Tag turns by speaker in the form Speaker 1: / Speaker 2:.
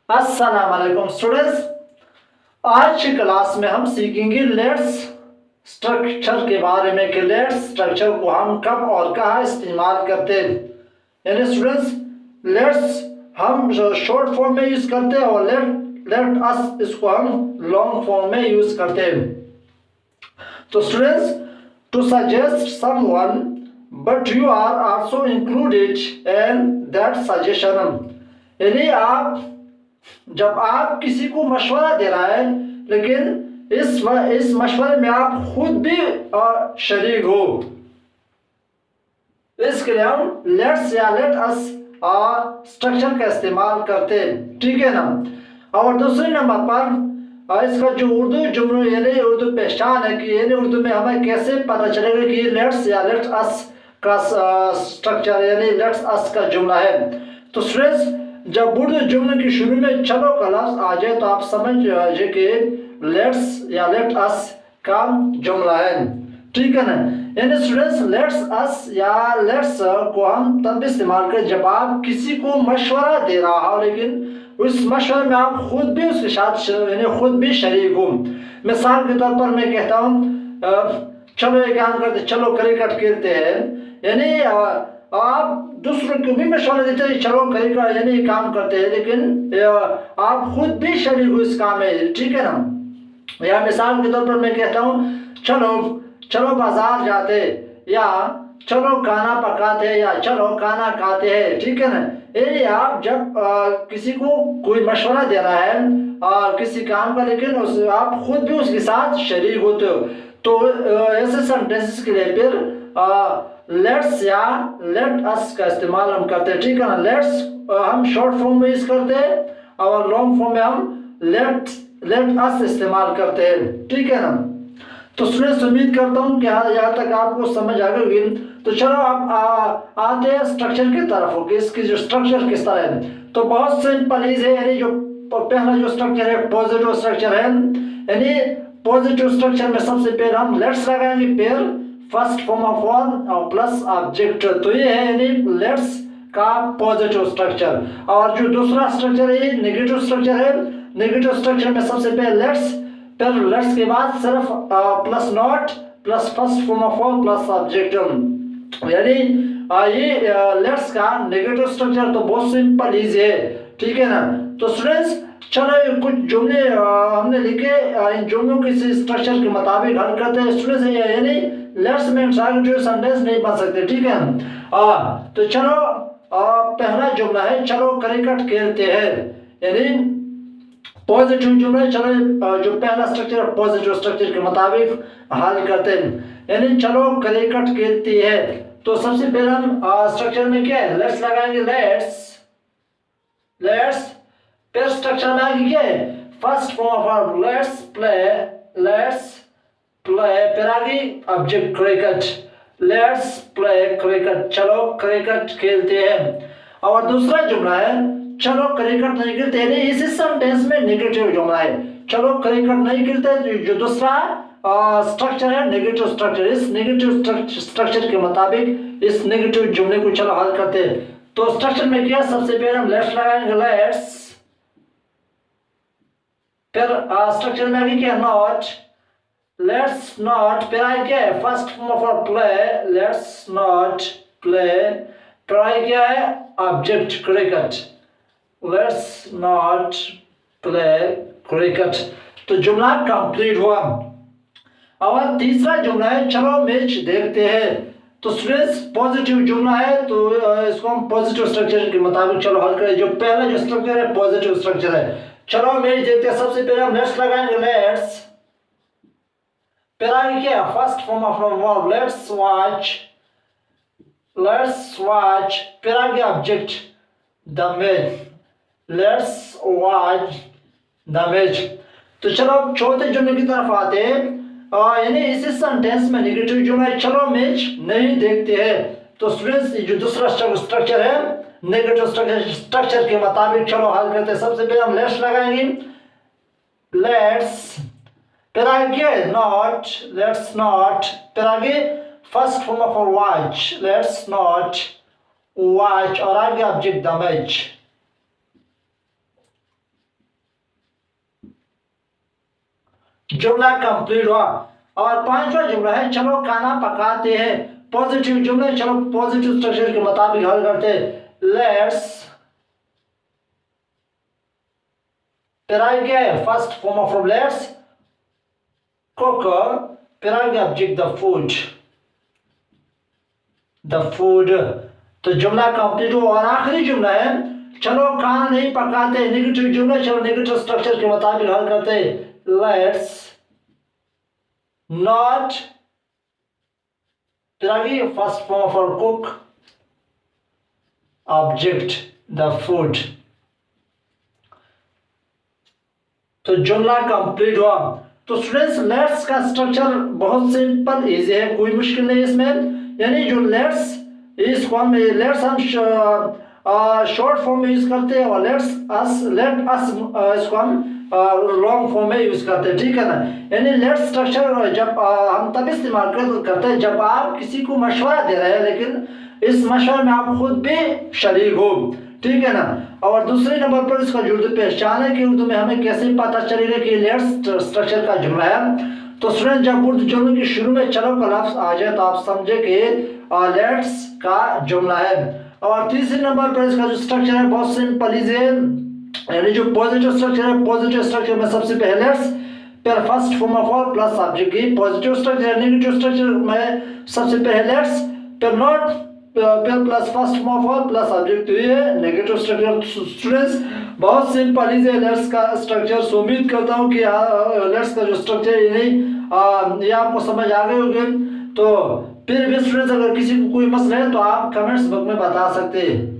Speaker 1: अस्सलाम वालेकुम स्टूडेंट्स। आज की क्लास में हम सीखेंगे लेट्स स्ट्रक्चर के बारे में कि लेट्स स्ट्रक्चर को हम कब और कहाँ इस्तेमाल करते हैं। यानी स्टूडेंट्स, लेट्स हम शॉर्ट फॉर्म में यूज करते हैं और लेट अस इसको हम लॉन्ग फॉर्म में यूज करते हैं। तो students, to suggest someone but you are also included in that suggestion. यानी जब आप किसी को मशवरा दे रहा है, लेकिन इस मशवरे में आप खुद भी शरीक हो, इसके लिए हम लेट्स या लेट अस स्ट्रक्चर का इस्तेमाल करते हैं, ठीक है ना। और दूसरे नंबर पर इसका जो उर्दू जुमलों यानी उर्दू पहचान है कि यानी उर्दू में हमें कैसे पता चलेगा कि लेट्स या लेट अस का स्ट्रक्चर यानी लेट्स अस का जुमला है। तो स्टूडेंट्स, जब उर्दू जुमले की शुरू में चलो का लफ्ज आ जाए तो आप समझ जाए कि लेट्स या लेट अस का जुमला है, ठीक है ना। यानी स्टूडेंट्स, लेट्स अस या लेट्स को हम तब इस्तेमाल करें जब आप किसी को मशवरा दे रहा हो, लेकिन उस मशवरे में आप खुद भी उसके साथ यानी खुद भी शरीक हो। मिसाल के तौर पर मैं कहता हूँ चलो एक काम करते, चलो क्रिकेट खेलते हैं, यानी आप दूसरों को भी मशवरा देते हैं चलो क्रिकेट यानी काम करते हैं, लेकिन आप खुद भी शरीक हो इस काम में, ठीक है ना। या मिसाल के तौर पर मैं कहता हूँ चलो चलो बाजार जाते, या चलो खाना पकाते, या चलो खाना खाते हैं, ठीक है ना। यानी आप जब किसी को कोई मशवरा दे रहा है और किसी काम का, लेकिन आप खुद भी उसके साथ शरीक होते हो, तो ऐसे सेंटेंसेस के लिए फिर लेट्स या लेट अस का इस्तेमाल हम करते हैं, ठीक है ना। लेट्स हम शॉर्ट फॉर्म में यूज करते हैं और लॉन्ग फॉर्म में हम लेट अस इस्तेमाल करते हैं, ठीक है ना। तो स्टूडेंट्स, उम्मीद करता हूँ कि यहाँ तक आपको समझ आ गई। तो चलो आप आते हैं स्ट्रक्चर की तरफ हो कि इसकी जो स्ट्रक्चर किस तरह है। तो बहुत सिंपल है, यानी जो पहला जो स्ट्रक्चर है पॉजिटिव स्ट्रक्चर है। यानी पॉजिटिव स्ट्रक्चर में सबसे पहले हम लेट्स लगाएंगे, फिर फर्स्ट फॉर्म ऑफ वर्ब और प्लस ऑब्जेक्ट। तो ये है यानी लेट्स का पॉजिटिव स्ट्रक्चर। और जो दूसरा स्ट्रक्चर है नेगेटिव स्ट्रक्चर है। नेगेटिव स्ट्रक्चर में सबसे पहले लेट्स, फिर लेट्स के बाद सिर्फ plus not plus first form of verb plus object. यानी ये लेट्स का नेगेटिव स्ट्रक्चर तो बहुत सिंपल इजी है, ठीक है ना। तो स्टूडेंट्स, चलो कुछ जुमले हमने लिखे, इन जुमलों के स्ट्रक्चर के मुताबिक हल करते हैं स्टूडेंट्स। यानी लेट्स में इंट्रोगेटिव सेंटेंस नहीं बन सकते, ठीक है। तो चलो पहला जुमला है चलो क्रिकेट खेलते हैं, यानी पॉजिटिव जुमला। चलो जो पहला स्ट्रक्चर पॉजिटिव स्ट्रक्चर के मुताबिक हल करते हैं, यानी चलो क्रिकेट खेलती है। तो सबसे पहले हम स्ट्रक्चर में क्या है लेट्स लगाएंगे, लेट्स फिर स्ट्रक्चर में आगे क्या है first form of verb let's play, फिर आगे object cricket, let's play cricket, चलो क्रिकेट खेलते हैं। और दूसरा जुमला है चलो क्रिकेट नहीं खेलते, यानी इसी सेंटेंस में नेगेटिव जुमला है, चलो क्रिकेट नहीं खेलते। जो दूसरा स्ट्रक्चर है नेगेटिव स्ट्रक्चर, इस नेगेटिव स्ट्रक्चर के मुताबिक इस नेगेटिव जुमले को चलो हल करते हैं। तो स्ट्रक्चर में क्या सबसे पहले हम लेट्स लगाएंगे, लेट्स, फिर स्ट्रक्चर में आगे क्या नॉट, लेट्स नॉट, फिर आगे क्या है first form of play, let's not play, फिर आगे क्या है object cricket, let's not play cricket. तो जुमला कंप्लीट हुआ। और तीसरा जुमला है चलो मैच देखते हैं। तो स्टूडेंट्स, पॉजिटिव जुमला है तो इसको हम पॉजिटिव स्ट्रक्चर के मुताबिक चलो हल करें। जो पहला जो स्ट्रक्चर है पॉजिटिव स्ट्रक्चर है, चलो मैच देखते हैं। सबसे पहले हम लेट्स लगाएंगे, लेट्स, फिर आगे क्या first form of verb let's watch, फिर आगे object the match, let's watch the match. तो चलो चौथे जुमले की तरफ आते हैं, यानी इसी सेंटेंस में नेगेटिव जुमला है चलो मैच नहीं देखते हैं। तो स्टूडेंट्स, जो दूसरा स्ट्रक्चर है नेगेटिव स्ट्रक्चर के मुताबिक चलो हल करते हैं। सबसे पहले हम लेट्स लगाएंगे, लेट्स, फिर आगे नॉट, लेट्स नॉट, फिर आगे first form of watch, let's not watch, और आगे ऑब्जेक्ट द मैच। जुमला कंप्लीट हुआ। और पांचवा जुमला है चलो खाना पकाते हैं। पॉजिटिव जुमले, चलो पॉजिटिव स्ट्रक्चर के मुताबिक हल करते हैं। लेट्स, फिर आगे क्या है, first form of verb let's, cook, फिर आगे object the food, the food. तो जुमला कंप्लीट हुआ। और आखिरी जुमला है चलो खाना नहीं पकाते, नेगेटिव जुमला, चलो नेगेटिव स्ट्रक्चर के मुताबिक हल करते हैं। लेट्स नॉट, फिर आगे first form of verb cook, object the food. तो जुमला कंप्लीट हुआ। तो स्टूडेंट्स लेट्स का स्ट्रक्चर बहुत सिंपल इजी है, कोई मुश्किल नहीं इसमें। यानी जो लेट्स, इसको हम लेट्स हम शॉर्ट फॉर्म में यूज करते हैं, और लेट अस इसको हम लॉन्ग फॉर्म में यूज करते हैं, ठीक है ना। यानी लेट स्ट्रक्चर जब हम तब इस्तेमाल करते हैं जब आप किसी को मशवरा दे रहे हैं, लेकिन इस मशवरे में आप खुद भी शरीक हो, ठीक है ना। और दूसरे नंबर पर इसका जो उर्दू पहचान है कि उर्दू में हमें कैसे पता चलेगा कि लेट स्ट्रक्चर का जुमला है। तो स्टूडेंट जब उर्दू जुमले के शुरू में चलो का लफ्ज आ जाए तो आप समझे कि लेट्स का जुमला है। और तीसरे नंबर पर इसका जो स्ट्रक्चर है बहुत सिंपल इजी है। यानी जो पॉजिटिव स्ट्रक्चर है, पॉजिटिव स्ट्रक्चर में सबसे पहले लेट्स, फिर first form of verb plus object की। पॉजिटिव स्ट्रक्चर, नेगेटिव स्ट्रक्चर में सबसे पहले लेट्स, फिर नॉट, फिर plus first form of verb plus object. तो ये नेगेटिव स्ट्रक्चर। स्टूडेंट्स बहुत सिंपल इजी है लेट्स का स्ट्रक्चर। सो उम्मीद करता हूँ कि लेट्स का जो स्ट्रक्चर ये आपको समझ आ गए होंगे। तो फिर भी स्टूडेंट्स अगर किसी को कोई मसला है तो आप कमेंट्स बॉक्स में बता सकते हैं।